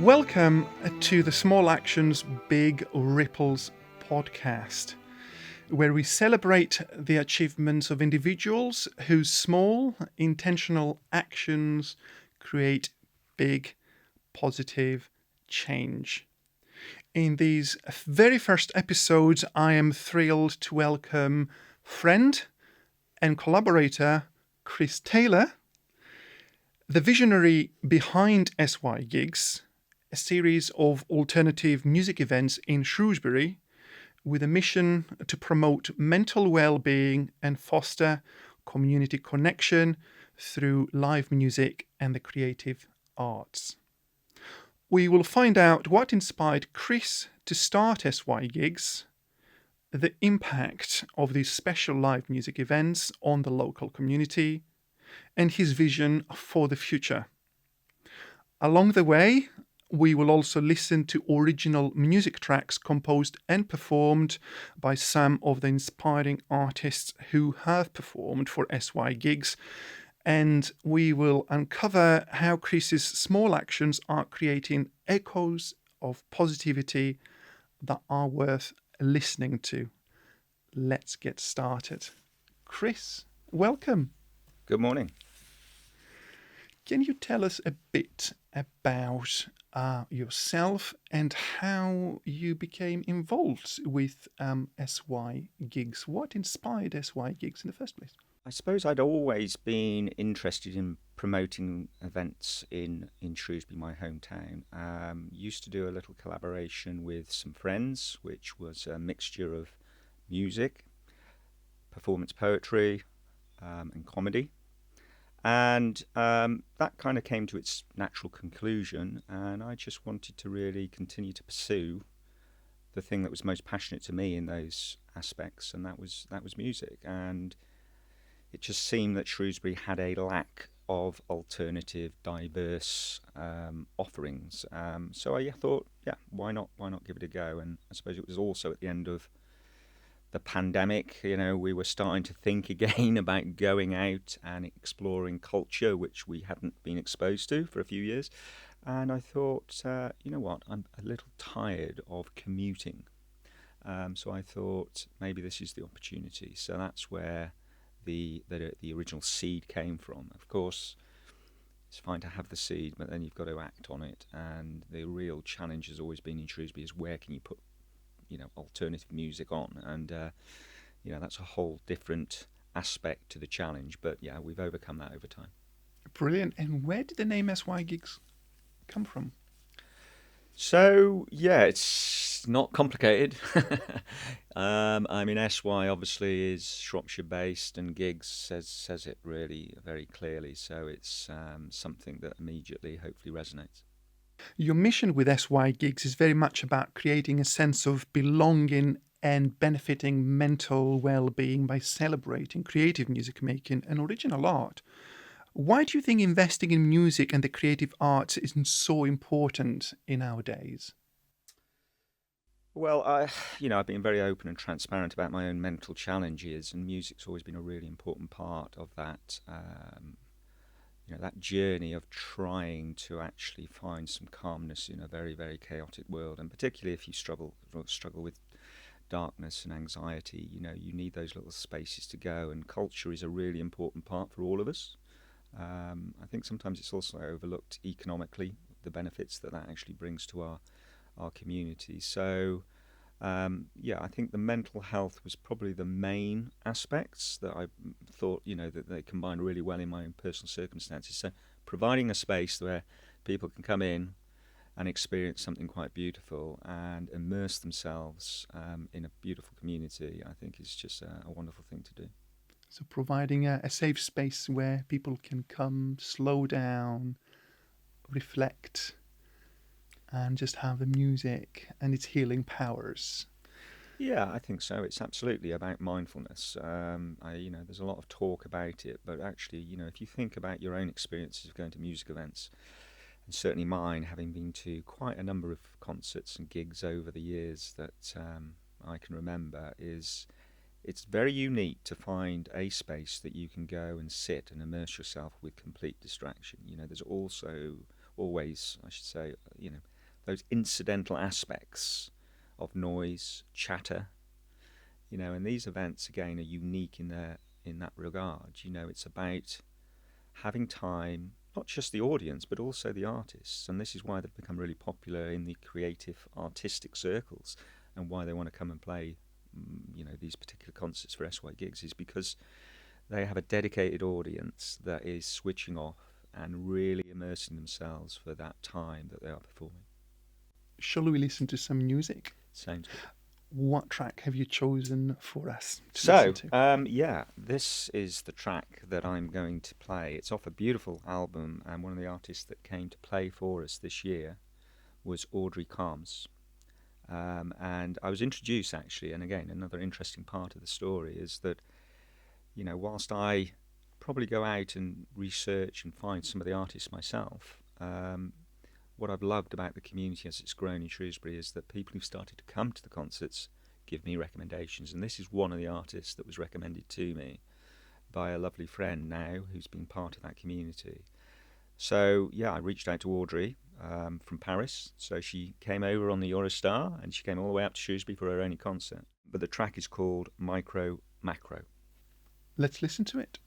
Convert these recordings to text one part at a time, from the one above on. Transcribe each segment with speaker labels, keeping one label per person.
Speaker 1: Welcome to the Small Actions, Big Ripples podcast, where we celebrate the achievements of individuals whose small, intentional actions create big, positive change. In these very first episodes, I am thrilled to welcome friend and collaborator Chris Taylor, the visionary behind SY.gigs, a series of alternative music events in Shrewsbury with a mission to promote mental well-being and foster community connection through live music and the creative arts. We will find out what inspired Chris to start SY.gigs, the impact of these special live music events on the local community, and his vision for the future. Along the way, we will also listen to original music tracks composed and performed by some of the inspiring artists who have performed for SY.gigs, and we will uncover how Chris's small actions are creating echoes of positivity that are worth listening to. Let's get started. Chris, welcome.
Speaker 2: Good morning.
Speaker 1: Can you tell us a bit about yourself and how you became involved with SY.gigs? What inspired SY.gigs in the first place?
Speaker 2: I suppose I'd always been interested in promoting events in Shrewsbury, my hometown. Used to do a little collaboration with some friends, which was a mixture of music, performance poetry, and comedy. And that kind of came to its natural conclusion, and I just wanted to really continue to pursue the thing that was most passionate to me in those aspects, and that was music. And it just seemed that Shrewsbury had a lack of alternative, diverse offerings. So I thought, why not give it a go? And I suppose it was also at the end of the pandemic, we were starting to think again about going out and exploring culture, which we hadn't been exposed to for a few years. And I thought, you know what, I'm a little tired of commuting. So I thought maybe this is the opportunity. So that's where the original seed came from. Of course, it's fine to have the seed, but then you've got to act on it. And the real challenge has always been in Shrewsbury is where can you put alternative music on, and that's a whole different aspect to the challenge, but we've overcome that over time.
Speaker 1: Brilliant. And where did the name SY.gigs come from?
Speaker 2: So it's not complicated. SY obviously is Shropshire based, and gigs says it really very clearly, so it's something that immediately hopefully resonates.
Speaker 1: Your mission with SY.gigs is very much about creating a sense of belonging and benefiting mental well-being by celebrating creative music making and original art. Why do you think investing in music and the creative arts is so important in our days?
Speaker 2: Well, I've been very open and transparent about my own mental challenges, and music's always been a really important part of that. That journey of trying to actually find some calmness in a very, very chaotic world, and particularly if you struggle with darkness and anxiety, you need those little spaces to go, and culture is a really important part for all of us. I think sometimes it's also overlooked economically, the benefits that actually brings to our community. So I think the mental health was probably the main aspects that I thought, that they combined really well in my own personal circumstances. So providing a space where people can come in and experience something quite beautiful and immerse themselves in a beautiful community, I think is just a wonderful thing to do.
Speaker 1: So providing a safe space where people can come, slow down, reflect, and just have the music and its healing powers.
Speaker 2: Yeah, I think so. It's absolutely about mindfulness. There's a lot of talk about it, but actually, if you think about your own experiences of going to music events, and certainly mine, having been to quite a number of concerts and gigs over the years that I can remember, it's very unique to find a space that you can go and sit and immerse yourself with complete distraction. There's also always, I should say, those incidental aspects of noise, chatter, and these events again are unique in that regard. It's about having time, not just the audience, but also the artists. And this is why they've become really popular in the creative, artistic circles, and why they want to come and play, these particular concerts for SY.gigs, is because they have a dedicated audience that is switching off and really immersing themselves for that time that they are performing.
Speaker 1: Shall we listen to some music?
Speaker 2: Sounds good.
Speaker 1: What track have you chosen for us to listen to?
Speaker 2: This is the track that I'm going to play. It's off a beautiful album, and one of the artists that came to play for us this year was Audrey Calms. And I was introduced, actually, and again, another interesting part of the story is that, whilst I probably go out and research and find some of the artists myself, what I've loved about the community as it's grown in Shrewsbury is that people who've started to come to the concerts give me recommendations, and this is one of the artists that was recommended to me by a lovely friend now who's been part of that community. So I reached out to Audrey from Paris, so she came over on the Eurostar and she came all the way up to Shrewsbury for her only concert. But the track is called Micro Macro.
Speaker 1: Let's listen to it.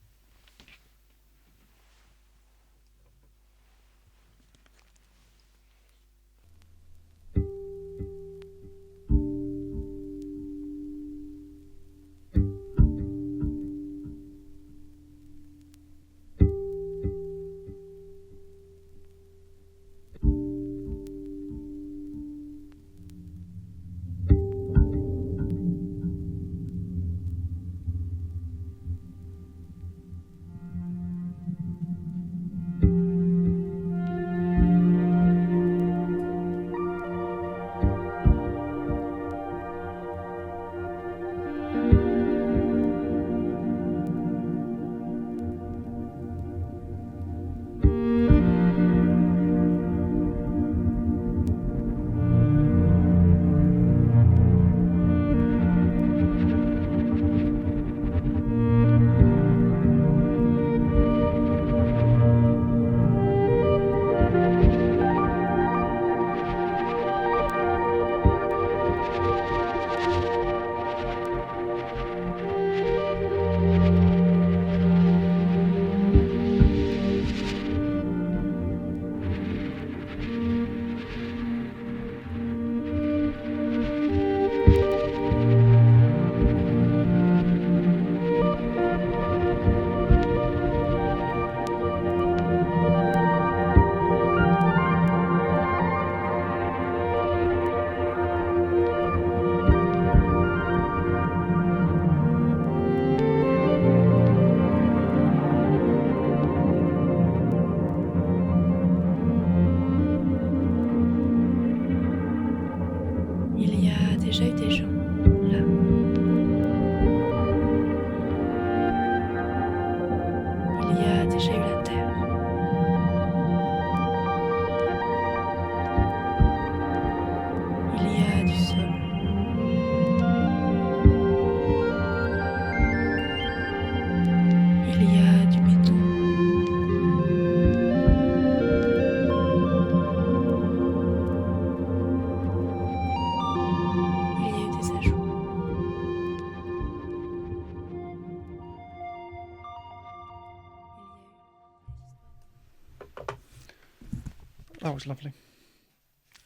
Speaker 1: That was lovely.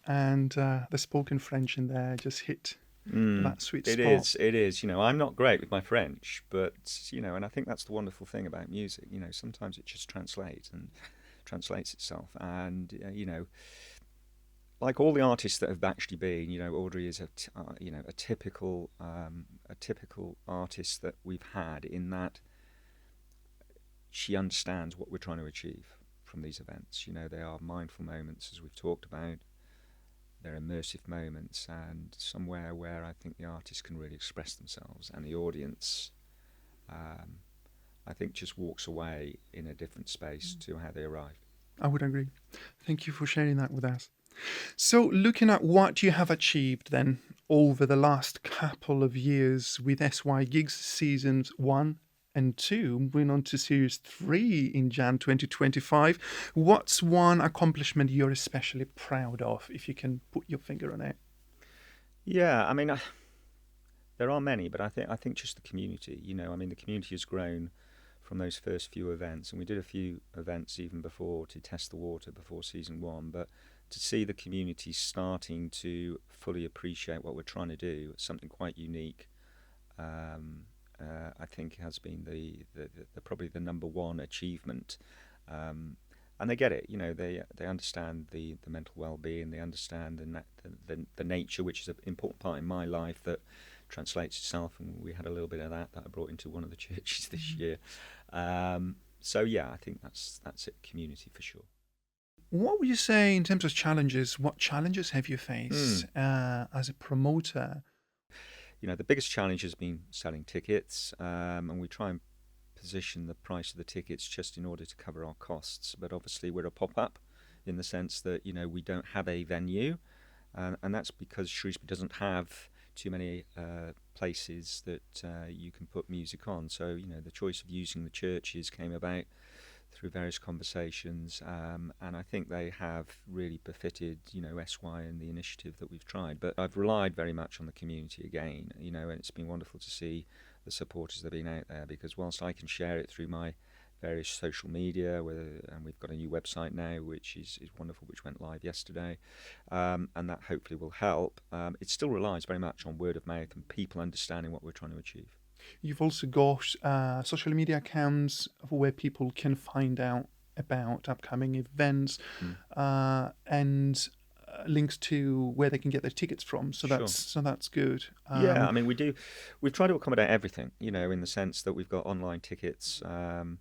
Speaker 1: And the spoken French in there just hit that sweet spot.
Speaker 2: It is. I'm not great with my French, but, and I think that's the wonderful thing about music. Sometimes it just translates itself. And, like all the artists that have actually been, Audrey is a typical artist that we've had, in that she understands what we're trying to achieve from these events. They are mindful moments, as we've talked about. They're immersive moments, and somewhere where I think the artist can really express themselves, and the audience, I think, just walks away in a different space to how they arrived.
Speaker 1: I would agree. Thank you for sharing that with us. So, looking at what you have achieved then over the last couple of years with SY.gigs seasons 1 and 2, moving on to Series 3 in Jan 2025. What's one accomplishment you're especially proud of, if you can put your finger on it?
Speaker 2: Yeah, I mean, there are many, but I think just the community. I mean, the community has grown from those first few events, and we did a few events even before to test the water before season 1. But to see the community starting to fully appreciate what we're trying to do, something quite unique, um, I think has been the probably the number one achievement. Um, and they get it, they understand the mental well-being, they understand the nature, which is an important part in my life that translates itself, and we had a little bit of that I brought into one of the churches this year. So yeah, I think that's it, community for sure.
Speaker 1: What would you say in terms of challenges? What challenges have you faced as a promoter?
Speaker 2: The biggest challenge has been selling tickets, and we try and position the price of the tickets just in order to cover our costs. But obviously, we're a pop-up in the sense that we don't have a venue, and that's because Shrewsbury doesn't have too many places that you can put music on. So the choice of using the churches came about through various conversations, and I think they have really befitted SY and the initiative that we've tried. But I've relied very much on the community again, and it's been wonderful to see the supporters that have been out there, because whilst I can share it through my various social media, and we've got a new website now which is wonderful, which went live yesterday, and that hopefully will help. It still relies very much on word of mouth and people understanding what we're trying to achieve.
Speaker 1: You've also got social media accounts where people can find out about upcoming events and links to where they can get their tickets from. So
Speaker 2: Sure.
Speaker 1: that's good.
Speaker 2: Yeah, I mean, we've tried to accommodate everything, in the sense that we've got online tickets, and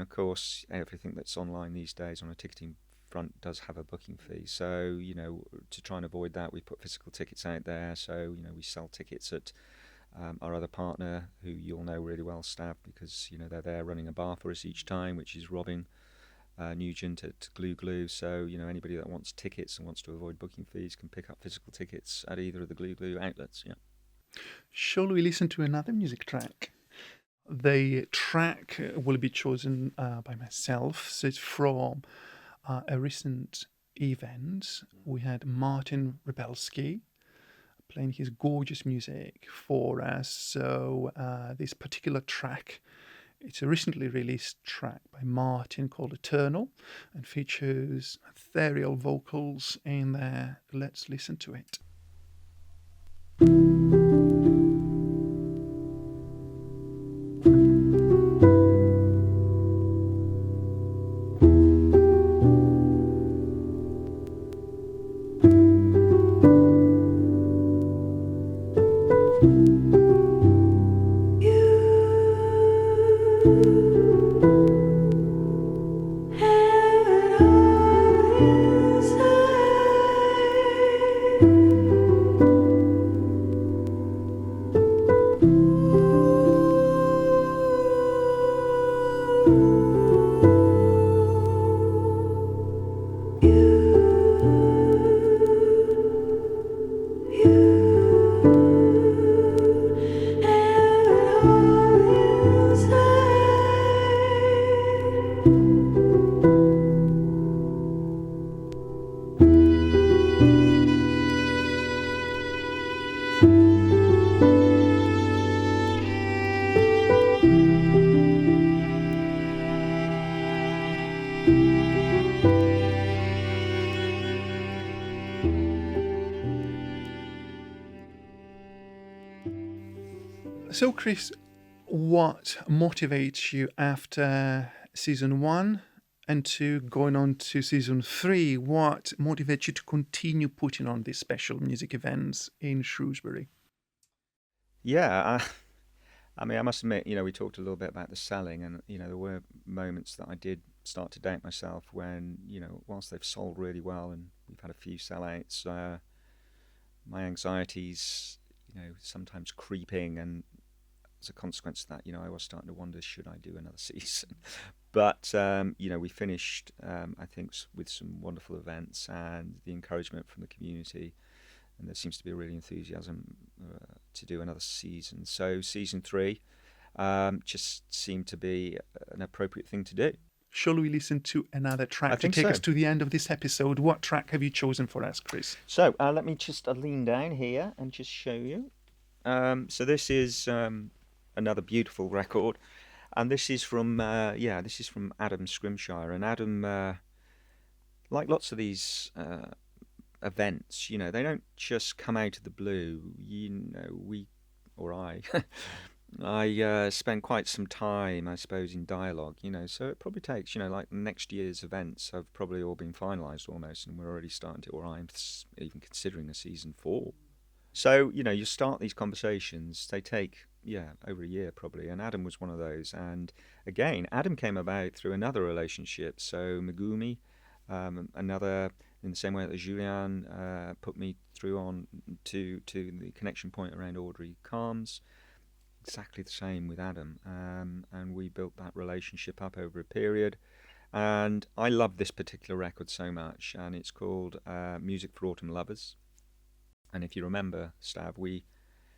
Speaker 2: of course everything that's online these days on a ticketing front does have a booking fee. So, to try and avoid that, we put physical tickets out there. So, we sell tickets at our other partner, who you'll know really well, Stav, because they're there running a bar for us each time, which is Robin Nugent at Glue Glue. So anybody that wants tickets and wants to avoid booking fees can pick up physical tickets at either of the Glue Glue outlets. Yeah.
Speaker 1: Shall we listen to another music track? The track will be chosen by myself. So it's from a recent event. We had Martin Rebelski playing his gorgeous music for us. So this particular track, it's a recently released track by Martin called Eternal, and features ethereal vocals in there. Let's listen to it. So, Chris, what motivates you after season 1 and 2 going on to season 3? What motivates you to continue putting on these special music events in Shrewsbury?
Speaker 2: Yeah, I mean, I must admit, we talked a little bit about the selling, and there were moments that I did start to doubt myself when, whilst they've sold really well and we've had a few sellouts, my anxieties, sometimes creeping, and as a consequence of that, I was starting to wonder, should I do another season? But we finished, I think, with some wonderful events and the encouragement from the community, and there seems to be a real enthusiasm to do another season. So season 3, just seemed to be an appropriate thing to do.
Speaker 1: Shall we listen to another track
Speaker 2: I
Speaker 1: to
Speaker 2: think
Speaker 1: take
Speaker 2: so.
Speaker 1: us to the end of this episode? What track have you chosen for us, Chris?
Speaker 2: So let me just lean down here and just show you. So this is another beautiful record, and this is from Adam Scrimshire. And Adam, like lots of these events, they don't just come out of the blue. I I spend quite some time, I suppose, in dialogue, so it probably takes, like next year's events have probably all been finalised almost, and we're already starting to, or I'm even considering a season 4. So, you start these conversations, they take, over a year probably, and Adam was one of those. And again, Adam came about through another relationship. So Megumi, another, in the same way that Julian put me through on to the connection point around Audrey Carnes. Exactly the same with Adam, and we built that relationship up over a period. And I love this particular record so much, and it's called Music for Autumn Lovers. And if you remember, Stav, I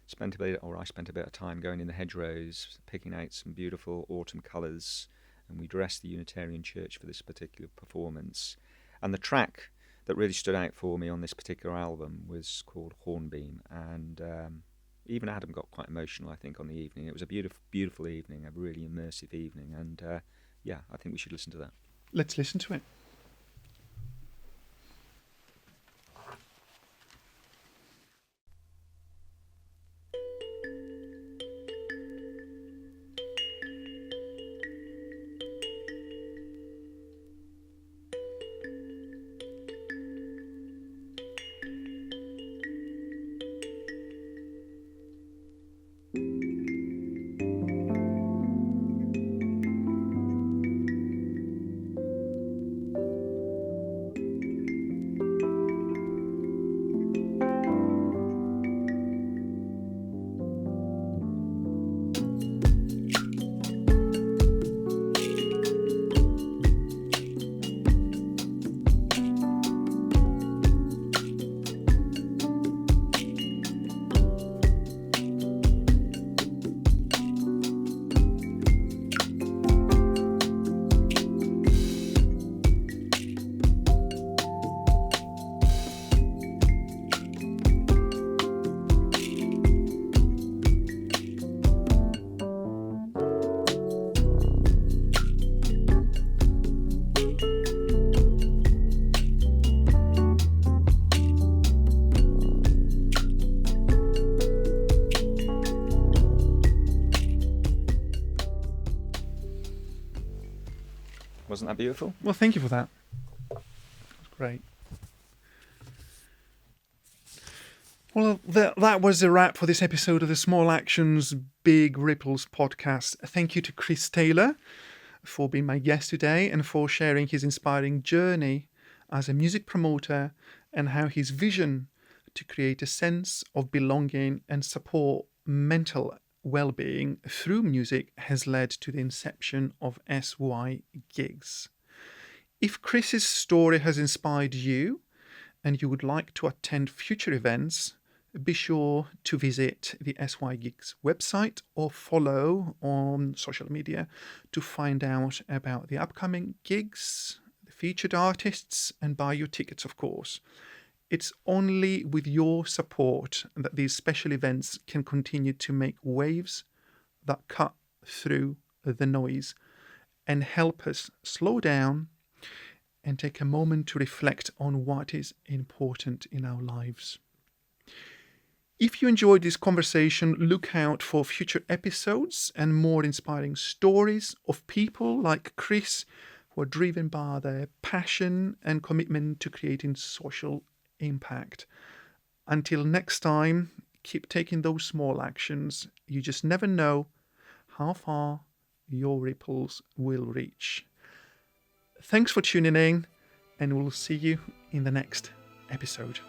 Speaker 2: spent a bit of time going in the hedgerows, picking out some beautiful autumn colours, and we dressed the Unitarian Church for this particular performance. And the track that really stood out for me on this particular album was called Hornbeam, and even Adam got quite emotional, I think, on the evening. It was a beautiful, beautiful evening, a really immersive evening, and I think we should listen to that.
Speaker 1: Let's listen to it.
Speaker 2: Wasn't that beautiful?
Speaker 1: Well, thank you for that. That's great. Well, that was a wrap for this episode of the Small Actions, Big Ripples podcast. Thank you to Chris Taylor for being my guest today and for sharing his inspiring journey as a music promoter and how his vision to create a sense of belonging and support mental well-being through music has led to the inception of SY.gigs. If Chris's story has inspired you and you would like to attend future events, be sure to visit the SY.gigs website or follow on social media to find out about the upcoming gigs, the featured artists, and buy your tickets, of course. It's only with your support that these special events can continue to make waves that cut through the noise and help us slow down and take a moment to reflect on what is important in our lives. If you enjoyed this conversation, look out for future episodes and more inspiring stories of people like Chris who are driven by their passion and commitment to creating social impact. Until next time, keep taking those small actions. You just never know how far your ripples will reach. Thanks for tuning in, and we'll see you in the next episode.